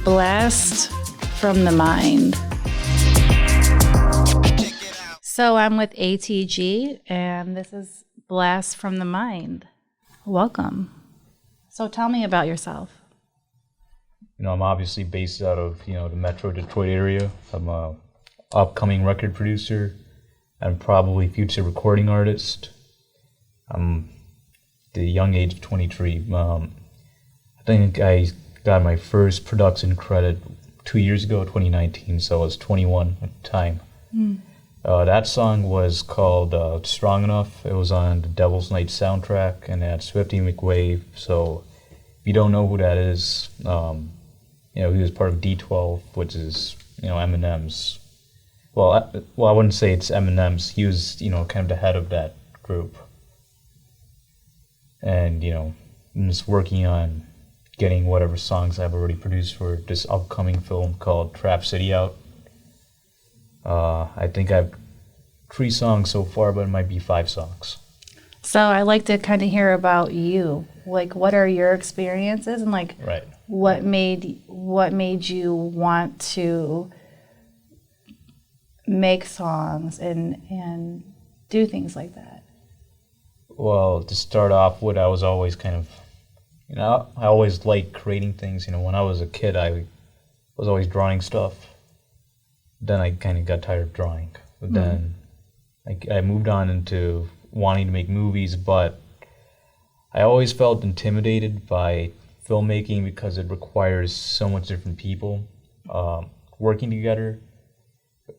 Blast from the Mind. So I'm with ATG, and this is Blast from the Mind. Welcome. So tell me about yourself. I'm obviously based out of, the Metro Detroit area. I'm a upcoming record producer and probably future recording artist. I'm the young age of 23. I think I got my first production credit 2 years ago, 2019, so I was 21 at the time. That song was called Strong Enough. It was on the Devil's Night soundtrack, and it had Swifty McWave. So if you don't know who that is, he was part of D12, which is, Eminem's. Well, I wouldn't say it's Eminem's. He was, kind of the head of that group. And, I'm just working on getting whatever songs I've already produced for this upcoming film called Trap City out. I think I've 3 songs so far, but it might be 5 songs. So I like to kind of hear about you. Like, what are your experiences, and right. what made you want to make songs and do things like that? Well, to start off with, I was always kind of, I always liked creating things. When I was a kid, I was always drawing stuff. Then I kind of got tired of drawing. But then I moved on into wanting to make movies, but I always felt intimidated by filmmaking because it requires so much different people working together,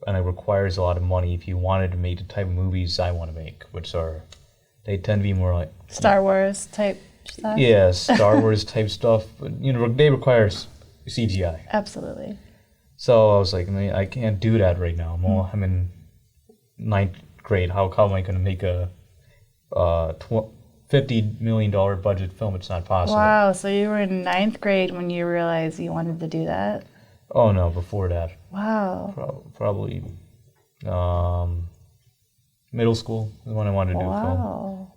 and it requires a lot of money if you wanted to make the type of movies I want to make, they tend to be more like Star Wars type stuff? Yeah, Star Wars type stuff, but they require CGI. Absolutely. So I was like, I can't do that right now. I'm in 9th grade. How am I going to make a $50 million budget film? It's not possible. Wow, so you were in 9th grade when you realized you wanted to do that? Oh, no, before that. Wow. Probably middle school is when I wanted to do a film. Wow.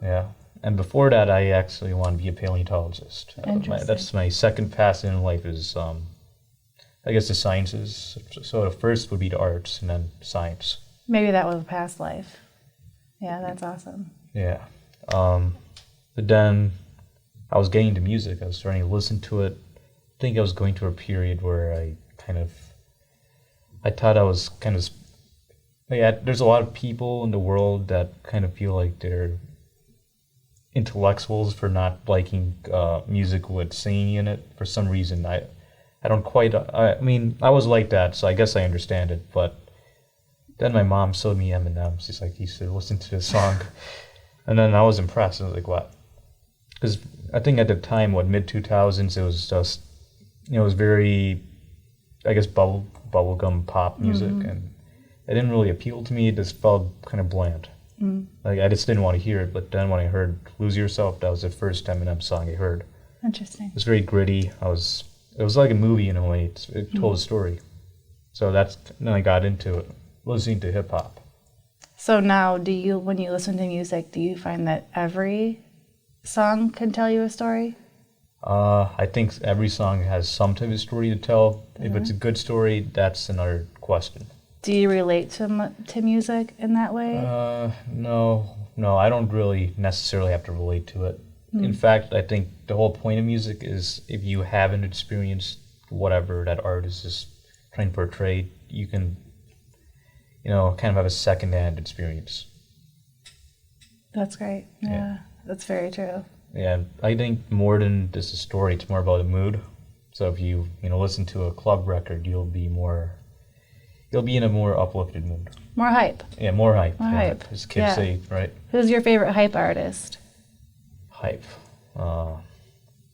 Yeah. And before that, I actually wanted to be a paleontologist. Interesting. That's my second passion in life is, I guess, the sciences. So the first would be the arts and then science. Maybe that was a past life. Yeah, that's awesome. Yeah. But then I was getting into music. I was starting to listen to it. I think I was going through a period where I thought I was kind of, there's a lot of people in the world that kind of feel like they're intellectuals for not liking music with singing in it. For some reason, I don't quite, I was like that, so I guess I understand it, but then my mom showed me Eminem. She's like, you should listen to this song. And then I was impressed. I was like, what? Because I think at the time, mid-2000s, it was just, it was very, I guess, bubblegum pop music, and it didn't really appeal to me. It just felt kind of bland. Like, I just didn't want to hear it, but then when I heard Lose Yourself, that was the first Eminem song I heard. Interesting. It was very gritty. It was like a movie in a way. It told a story. So then I got into it, listening to hip-hop. So now, when you listen to music, do you find that every song can tell you a story? I think every song has some type of story to tell. If it's a good story, that's another question. Do you relate to music in that way? No, I don't really necessarily have to relate to it. In fact, I think the whole point of music is if you haven't experienced whatever that artist is trying to portray, you can, kind of have a second-hand experience. That's great. Yeah, that's very true. Yeah, I think more than just a story, it's more about a mood. So if you listen to a club record, you'll be in a more uplifted mood. More hype. Yeah, more hype. More hype. As kids say, right? Who's your favorite hype artist? Hype.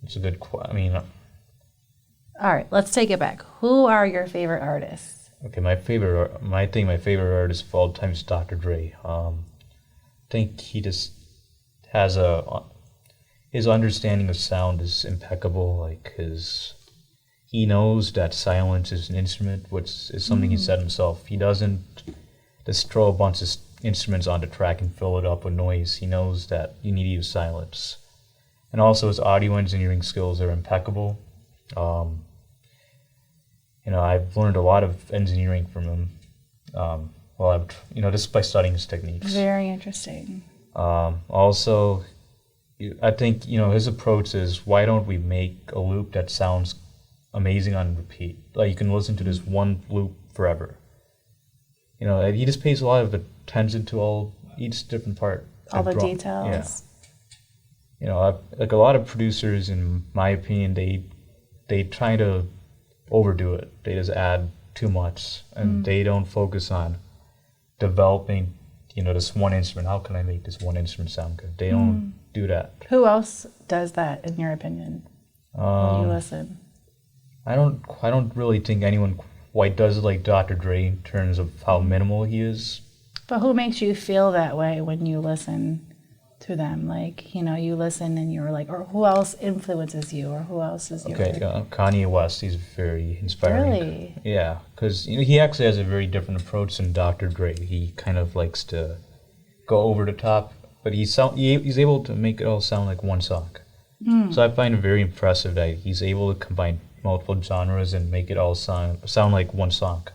It's a good All right, let's take it back. Who are your favorite artists? Okay, my favorite artist of all time is Dr. Dre. I think he just has his understanding of sound is impeccable. Like he knows that silence is an instrument, which is something he said himself. He doesn't just throw a bunch of instruments on the track and fill it up with noise. He knows that you need to use silence. And also his audio engineering skills are impeccable. I've learned a lot of engineering from him. Just by studying his techniques. Very interesting. Also, I think, his approach is, why don't we make a loop that sounds amazing on repeat? Like, you can listen to this one loop forever. And he just pays a lot of attention to each different part. All the details. Yeah. Like a lot of producers, in my opinion, they try to overdo it. They just add too much, and they don't focus on developing, this one instrument. How can I make this one instrument sound good? They don't do that. Who else does that, in your opinion, when you listen? I don't really think anyone quite does it like Dr. Dre in terms of how minimal he is. But who makes you feel that way when you listen to them? Like, you listen and you're like, or who else influences you, or who else is your... Okay, Kanye West, he's very inspiring. Really? Yeah, because he actually has a very different approach than Dr. Dre. He kind of likes to go over the top, but he's able to make it all sound like one song. So I find it very impressive that he's able to combine multiple genres and make it all sound like one song.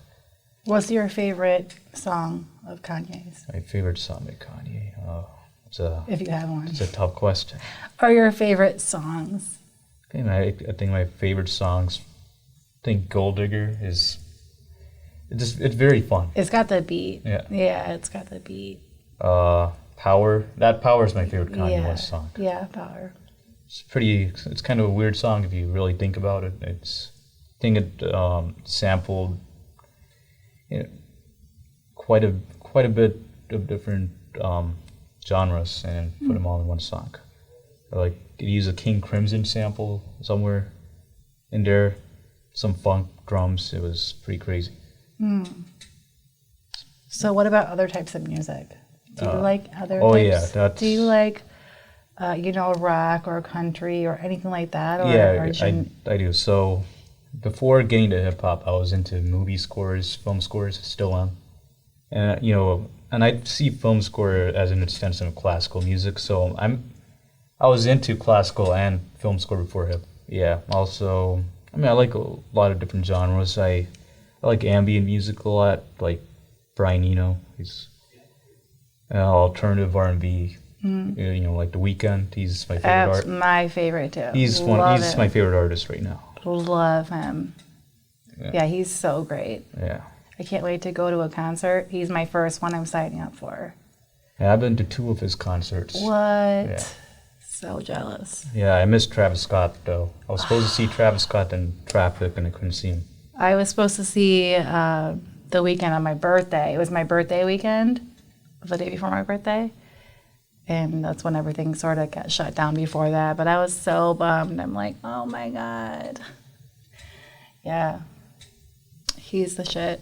What's your favorite song of Kanye's? My favorite song by Kanye? If you have one. It's a tough question. Or your favorite songs? Okay, I think my favorite songs, Gold Digger is, it's very fun. It's got the beat. Yeah. Yeah, it's got the beat. Power. That Power is my favorite Kanye West song. Yeah, Power. It's kind of a weird song if you really think about it. I think it sampled quite a bit of different genres and put them all in one song. Like, it used a King Crimson sample somewhere in there, some funk drums. It was pretty crazy. So what about other types of music? Do you like other types? Yeah, that's... Do you like, rock or country or anything like that? Or, yeah, I do. So before getting to hip-hop, I was into movie scores, film scores, still am. And, and I see film score as an extension of classical music. So I was into classical and film score before hip. Yeah, also, I like a lot of different genres. I like ambient music a lot, like Brian Eno. He's alternative R&B. Like The Weeknd. He's my favorite That's my favorite too. He's my favorite artist right now. Love him. Yeah, he's so great. Yeah. I can't wait to go to a concert. He's my first one I'm signing up for. Yeah, I've been to 2 of his concerts. What? Yeah. So jealous. Yeah, I missed Travis Scott though. I was supposed to see Travis Scott in traffic and I couldn't see him. I was supposed to see The Weeknd on my birthday. It was my birthday weekend, the day before my birthday. And that's when everything sort of got shut down before that. But I was so bummed. I'm like, oh my God. Yeah. He's the shit.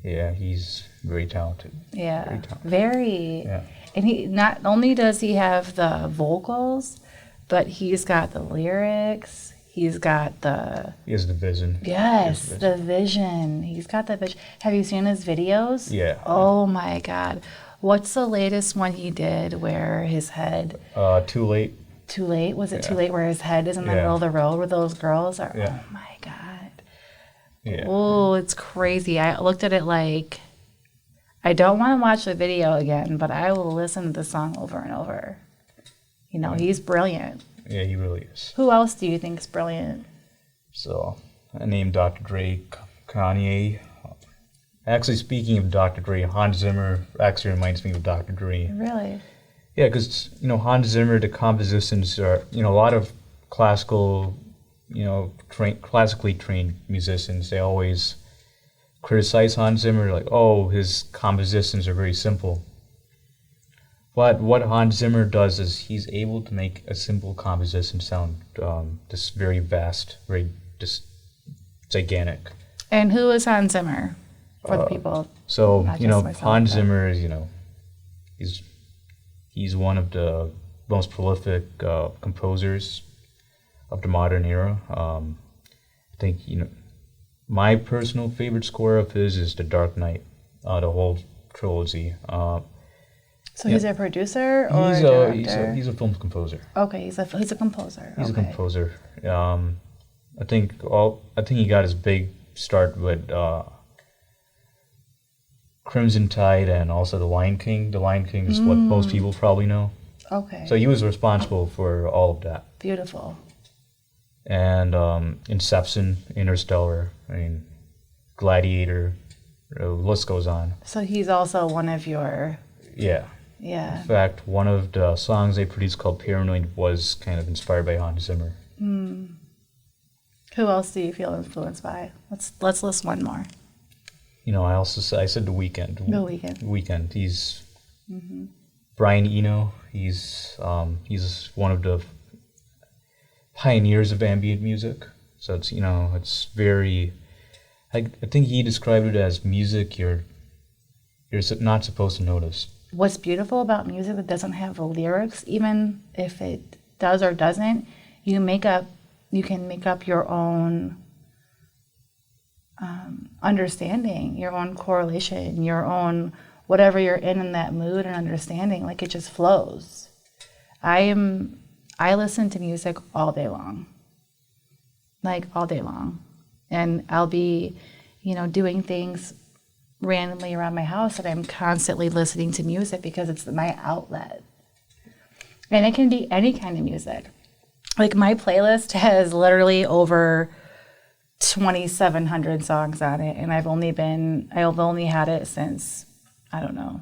Yeah, he's very talented. Yeah. Very talented. Very. Yeah. And he not only does he have the vocals, but he's got the lyrics. He's got the... He has the vision. Yes, the vision. He's got the vision. Have you seen his videos? Yeah. Oh my God. What's the latest one he did where his head... Too Late. Too Late? Was it Too Late where his head is in the middle of the road where those girls are? Yeah. Oh my God. Yeah. Oh, it's crazy. I looked at it like... I don't want to watch the video again, but I will listen to the song over and over. He's brilliant. Yeah, he really is. Who else do you think is brilliant? So, I named Dr. Dre, Kanye. Actually, speaking of Dr. Dre, Hans Zimmer actually reminds me of Dr. Dre. Really? Yeah, because, Hans Zimmer, the compositions are, a lot of classical, classically trained musicians, they always criticize Hans Zimmer, like, oh, his compositions are very simple. But what Hans Zimmer does is he's able to make a simple composition sound just very vast, very just gigantic. And who is Hans Zimmer for the people? So, Hans Zimmer is, he's one of the most prolific composers of the modern era. I think, my personal favorite score of his is The Dark Knight, the whole trilogy. So he's a producer or a director? He's a film composer. Okay, he's a composer. He's a composer. I think he got his big start with Crimson Tide and also The Lion King. The Lion King is what most people probably know. Okay. So he was responsible for all of that. Beautiful. And Inception, Interstellar, I mean, Gladiator, the list goes on. So he's also one of your... Yeah. Yeah. In fact, one of the songs they produced called Paranoid was kind of inspired by Hans Zimmer. Who else do you feel influenced by? Let's list one more. You know, I said The Weeknd. The Weeknd. Weeknd. He's Brian Eno. He's one of the pioneers of ambient music. So it's, you know, it's very. I think he described it as music you're not supposed to notice. What's beautiful about music that doesn't have lyrics, even if it does or doesn't, you can make up your own understanding, your own correlation, your own whatever you're in that mood and understanding. Like, it just flows. I listen to music all day long, like all day long, and I'll be, you know, doing things randomly around my house and I'm constantly listening to music because it's my outlet. And it can be any kind of music. Like, my playlist has literally over 2,700 songs on it, and I've only had it since, I don't know,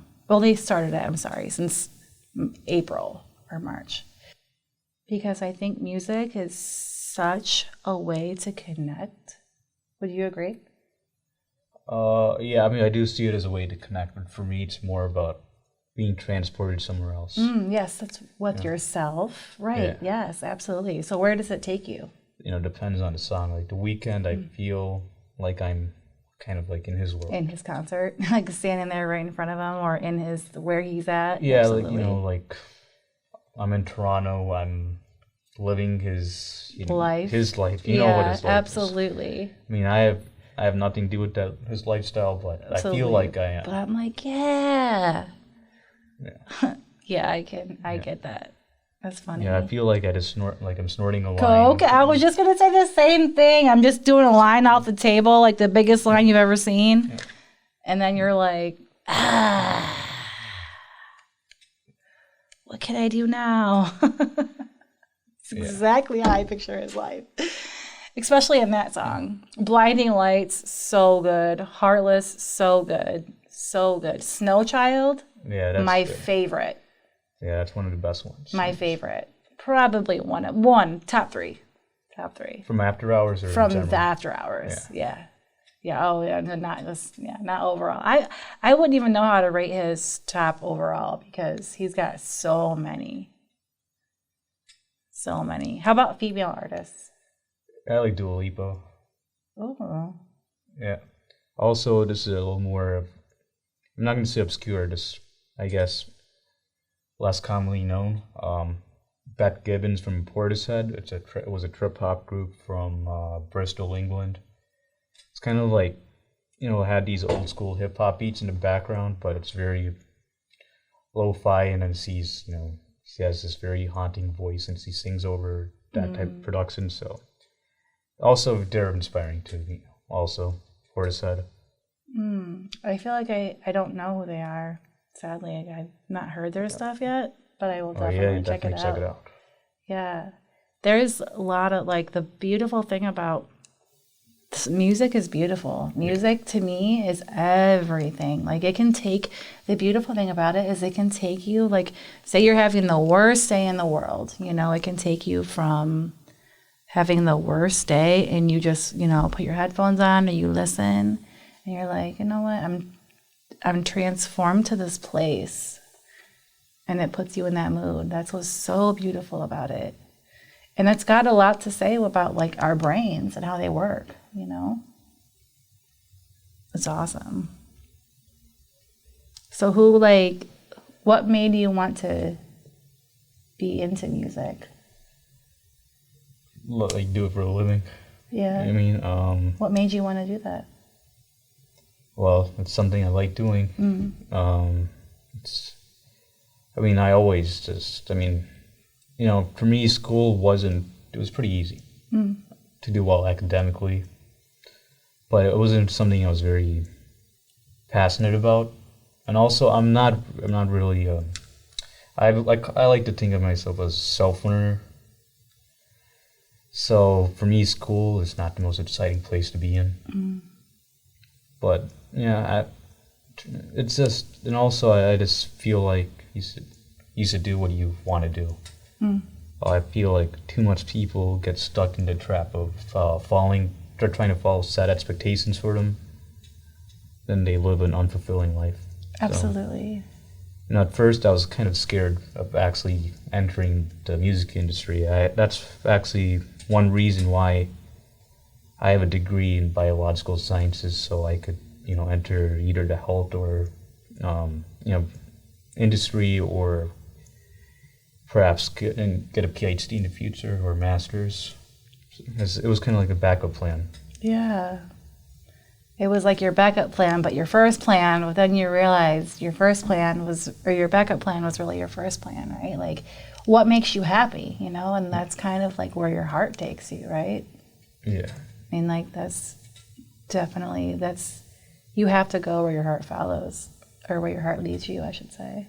since April or March. Because I think music is such a way to connect. Would you agree? Yeah, I mean, I do see it as a way to connect, but for me, it's more about being transported somewhere else. Yes, that's with yourself. Right, yes, absolutely. So where does it take you? You know, depends on the song. Like The Weeknd, I feel like I'm kind of like in his world. In his concert, like standing there right in front of him, or in where he's at. Yeah, absolutely. like, you know, like I'm in Toronto. I'm living his life. His life. You know what his life absolutely. is. I mean, I have nothing to do with his lifestyle, but absolutely. I feel like I am. But I'm like, yeah. Yeah. I get that. That's funny. Yeah, I feel like I'm snorting a line. Coke. I was just gonna say the same thing. I'm just doing a line off the table, like the biggest line you've ever seen, and then you're like, what can I do now? It's exactly how I picture his life, especially in that song. Blinding Lights, so good. Heartless, so good, so good. Snow Child, that's my good. favorite. Yeah, that's one of the best ones. My favorite. Probably one, top three. From After Hours or from the After Hours. Yeah. Oh, yeah. Not overall. I wouldn't even know how to rate his top overall because he's got so many. How about female artists? I like Dua Lipa. Oh. Yeah. Also, this is a little more. I'm not going to say obscure. Just, I guess, less commonly known. Beth Gibbons from Portishead. It was a trip hop group from Bristol, England. It's kind of like, you know, it had these old school hip hop beats in the background, but it's very lo-fi, and then she has this very haunting voice, and she sings over that type of production. So also they're inspiring to me. Also, Portishead. I feel like I don't know who they are. Sadly, I've not heard their stuff yet, but I will definitely check it out. Yeah. There's a lot of, like, the beautiful thing about music is beautiful. Music to me is everything. Like, the beautiful thing about it is it can take you, like, say you're having the worst day in the world, you know, it can take you from having the worst day and you just, you know, put your headphones on or you listen and you're like, you know what, I'm transformed to this place, and it puts you in that mood. That's what's so beautiful about it. And it's got a lot to say about, like, our brains and how they work, you know? It's awesome. So what made you want to be into music? Like, do it for a living. Yeah. I mean, what made you want to do that? Well, it's something I like doing. I always just, you know, for me, school it was pretty easy to do well academically. but it wasn't something I was very passionate about. And also, I'm not really. I like to think of myself as a self-learner. So for me, school is not the most exciting place to be in. But yeah, it's just, and also I just feel like you should do what you want to do. I feel like too much people get stuck in the trap of they're trying to follow set expectations for them, then they live an unfulfilling life. Absolutely. So, at first I was kind of scared of actually entering the music industry. That's actually one reason why I have a degree in biological sciences, so I could, enter either the health or, industry, or perhaps get a PhD in the future or master's. It was kind of like a backup plan. Yeah. It was like your backup plan, but your first plan, well, then you realized your backup plan was really your first plan, right? Like, what makes you happy, and that's kind of like where your heart takes you, right? Yeah. I mean, like, that's definitely, you have to go where your heart follows, or where your heart leads you, I should say.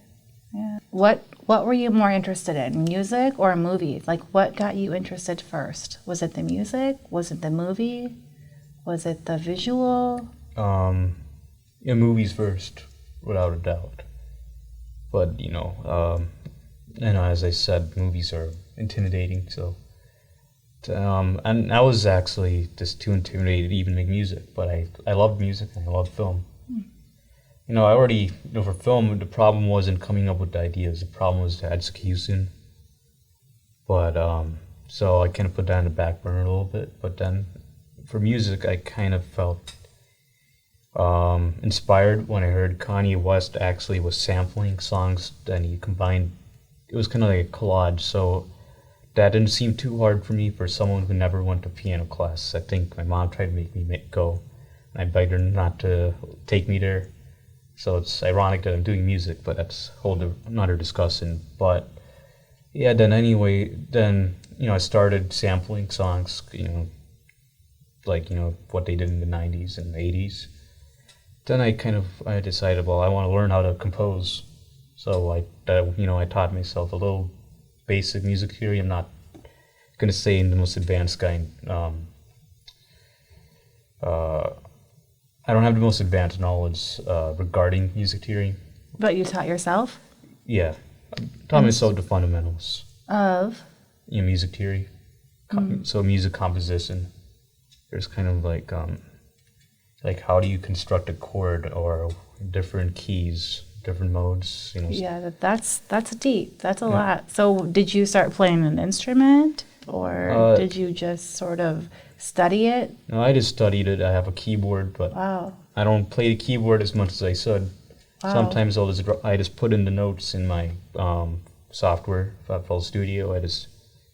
Yeah. What were you more interested in, music or movies? Like, what got you interested first? Was it the music? Was it the movie? Was it the visual? Movies first, without a doubt. But, as I said, movies are intimidating, so... and I was actually just too intimidated to even make music, but I love music and I love film. I already, for film, the problem wasn't coming up with the ideas, the problem was the execution. But, so I kind of put that in the back burner a little bit, but then for music, I kind of felt inspired when I heard Kanye West actually was sampling songs, and he combined, it was kind of like a collage, so that didn't seem too hard for me for someone who never went to piano class. I think my mom tried to make me go, and I begged her not to take me there. So it's ironic that I'm doing music, but that's another discussion. But yeah, then I started sampling songs, like what they did in the 90s and the 80s. Then I decided, well, I want to learn how to compose. So I taught myself a little basic music theory. I'm not going to say I'm the most advanced guy. I don't have the most advanced knowledge regarding music theory. But you taught yourself? Yeah. I taught myself the fundamentals. Of? Music theory. So music composition. There's kind of like how do you construct a chord or different keys, different modes. Yeah, that's deep. That's a lot. So did you start playing an instrument, or did you just sort of study it? No, I just studied it. I have a keyboard, but wow. I don't play the keyboard as much as I should. Wow. Sometimes I just put in the notes in my software, FL Studio. I just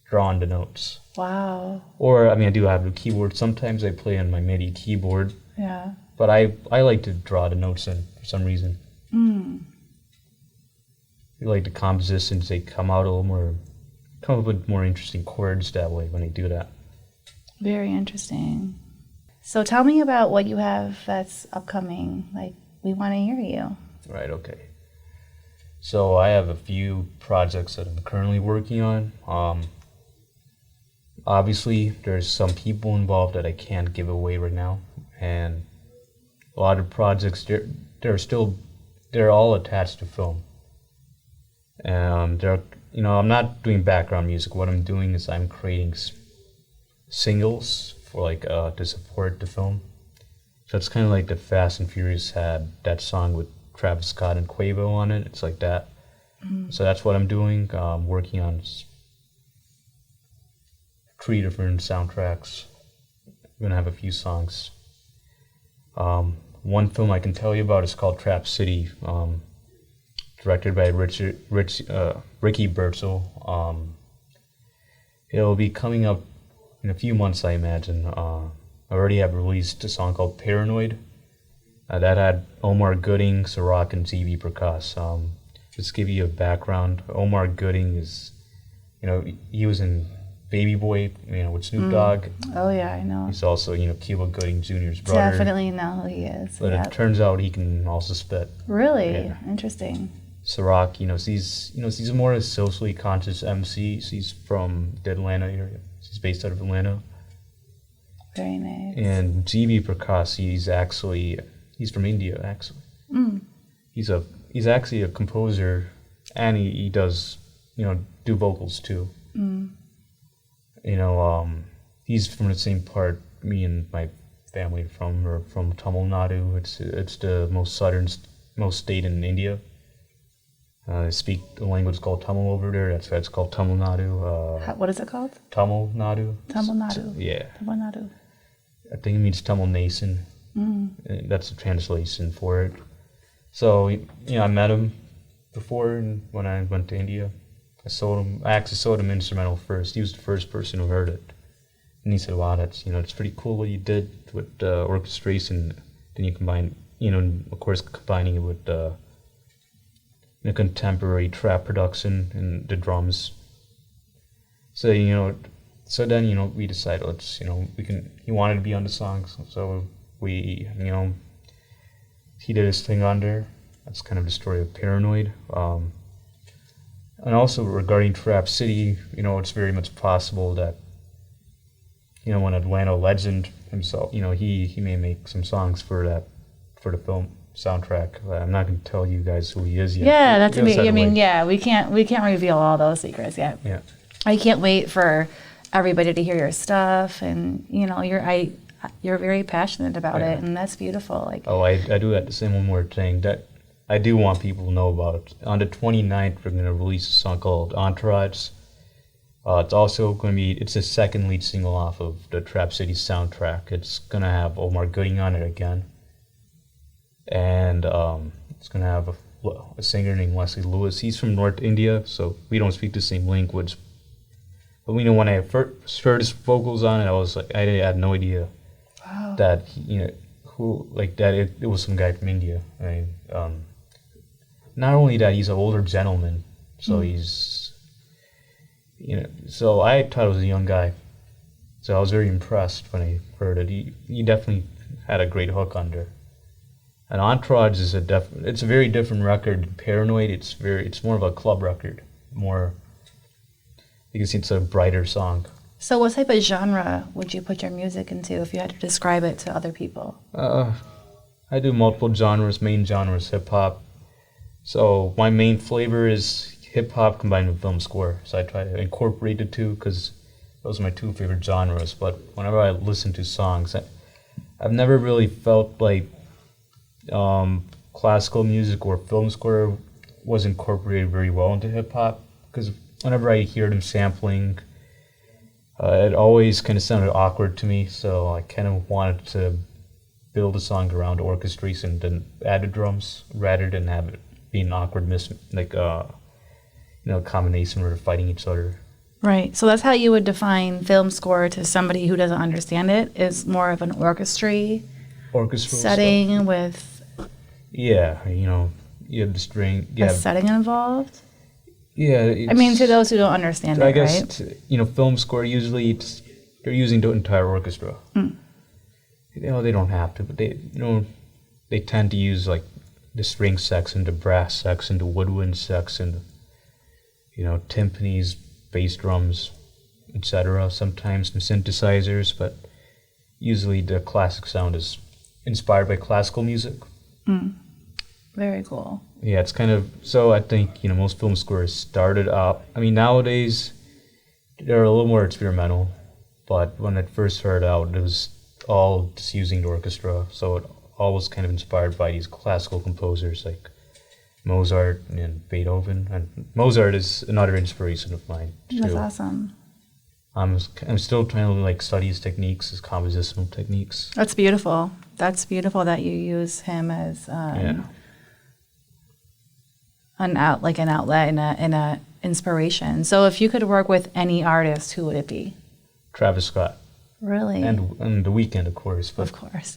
draw on the notes. Wow. Or, I do have a keyboard. Sometimes I play on my MIDI keyboard. Yeah. But I like to draw the notes in for some reason. I feel like the compositions, they come up with more interesting chords that way when I do that. Very interesting. So tell me about what you have that's upcoming. Like, we want to hear you. Right, okay. So I have a few projects that I'm currently working on. Obviously, there's some people involved that I can't give away right now, and a lot of projects they're all attached to film. I'm not doing background music. What I'm doing is I'm creating singles for to support the film. So it's kind of like the Fast and Furious had that song with Travis Scott and Quavo on it. It's like that. So that's what I'm doing. Working on 3 different soundtracks. I'm gonna have a few songs. One film I can tell you about is called Trap City, directed by Ricky Bertzel. It'll be coming up in a few months, I imagine. I already have released a song called Paranoid. That had Omar Gooding, Ciroc, and Z.B. Prakash. Just to give you a background, Omar Gooding is, he was in Baby Boy, with Snoop Dogg. Oh yeah, I know. He's also, Cuba Gooding Jr.'s brother. Definitely know who he is. But it turns out he can also spit. Really? Yeah. Interesting. Ciroc, he's a more socially conscious MC. He's from the Atlanta area. He's based out of Atlanta. Very nice. And GB Prakash, he's from India actually. He's actually a composer, and he does do vocals too. He's from the same part me and my family are from Tamil Nadu. It's the most state in India. They speak a language called Tamil over there. That's why it's called Tamil Nadu. What is it called? Tamil Nadu. Tamil Nadu. Yeah. Tamil Nadu. I think it means Tamil Nation. That's the translation for it. So, I met him before when I went to India. I actually sold him instrumental first. He was the first person who heard it. And he said, wow, it's pretty cool what you did with orchestration. Then you combine, of course, combining it with the contemporary trap production and the drums. So, then, we decided, he wanted to be on the songs. So he did his thing on there. That's kind of the story of Paranoid. And also regarding Trap City, it's very much possible that, an Atlanta legend himself, he may make some songs for the film soundtrack. I'm not going to tell you guys who he is yet. Yeah, that's amazing. I mean, yeah, we can't reveal all those secrets yet. Yeah. I can't wait for everybody to hear your stuff, and you're very passionate about it, and that's beautiful. I do have to say one more thing that I do want people to know about. On the 29th, we're going to release a song called Entourage. It's also going to be, it's the second lead single off of the Trap City soundtrack. It's going to have Omar Gooding on it again. And it's going to have a singer named Leslie Lewis. He's from North India, so we don't speak the same language. But when I first heard his vocals on it, I was like, I had no idea that, it was some guy from India. Not only that, he's an older gentleman, so he's, so I thought it was a young guy. So I was very impressed when I heard it. He definitely had a great hook under. And Entourage is it's a very different record than Paranoid. It's more of a club record. You can see it's a brighter song. So what type of genre would you put your music into if you had to describe it to other people? I do multiple genres. Main genre is hip-hop. So my main flavor is hip-hop combined with film score. So I try to incorporate the two because those are my two favorite genres. But whenever I listen to songs, I've never really felt like classical music or film score was incorporated very well into hip-hop. Because whenever I hear them sampling, it always kind of sounded awkward to me. So I kind of wanted to build a song around orchestration and add the drums rather than have it be an awkward combination where they're fighting each other. Right. So that's how you would define film score to somebody who doesn't understand it, is more of an orchestral setting stuff. With yeah, you have the string. A setting involved. Yeah. To those who don't understand I it, guess, right? Film score usually they're using the entire orchestra. They don't have to, but they tend to use like the string section, the brass section, the woodwind section, timpanis, bass drums, etc. Sometimes some synthesizers, but usually the classic sound is inspired by classical music. Very cool. Yeah, it's kind of, so I think, most film scores started out, nowadays they're a little more experimental, but when it first started out, it was all just using the orchestra, so it all was kind of inspired by these classical composers like Mozart and Beethoven, and Mozart is another inspiration of mine too. That's awesome. I'm still trying to study his techniques, his compositional techniques. That's beautiful. That's beautiful that you use him as an outlet and a inspiration. So if you could work with any artist, who would it be? Travis Scott. Really? And The Weeknd, of course. But of course.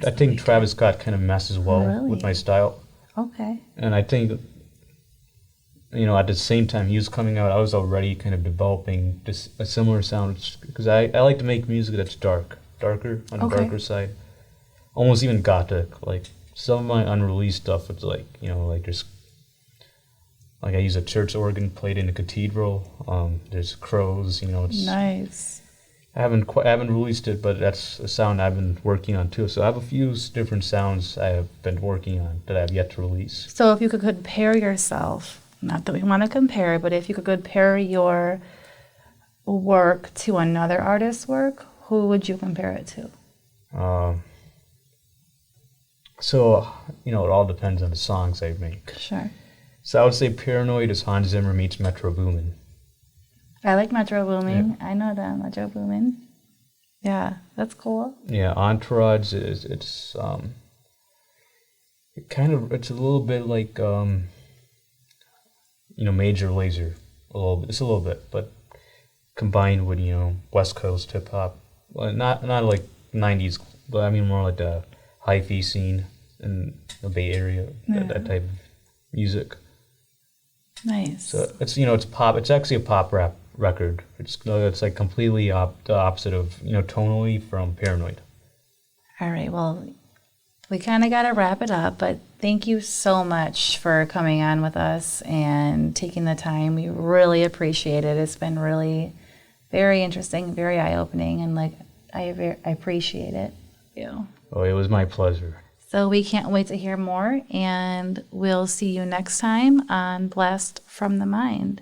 I think Travis Scott kind of messes well with my style. Okay. And I think at the same time he was coming out, I was already kind of developing a similar sound because I like to make music that's darker on the darker side, almost even gothic. Like some of my unreleased stuff, it's like like just like I use a church organ played in a cathedral. There's crows, it's Nice. I haven't released it, but that's a sound I've been working on too. So I have a few different sounds I have been working on that I have yet to release. So if you could compare yourself, not that we want to compare, but if you could compare your work to another artist's work, who would you compare it to? So it all depends on the songs I make. Sure. So I would say Paranoid is Hans Zimmer meets Metro Boomin. I like Metro Boomin. Yeah. I know that, Metro Boomin. Yeah, that's cool. Yeah, Entourage it's a little bit like Major Lazer, a little bit, but combined with West Coast hip hop, well, not like '90s, but I mean more like the hyphy scene in the Bay Area, that type of music. Nice. So it's pop. It's actually a pop rap record. It's like completely the opposite of tonally from Paranoid. All right. Well, we kind of got to wrap it up, but thank you so much for coming on with us and taking the time. We really appreciate it. It's been really very interesting, very eye-opening, and I appreciate it. Yeah. Oh, it was my pleasure. So we can't wait to hear more, and we'll see you next time on Blast from the Mind.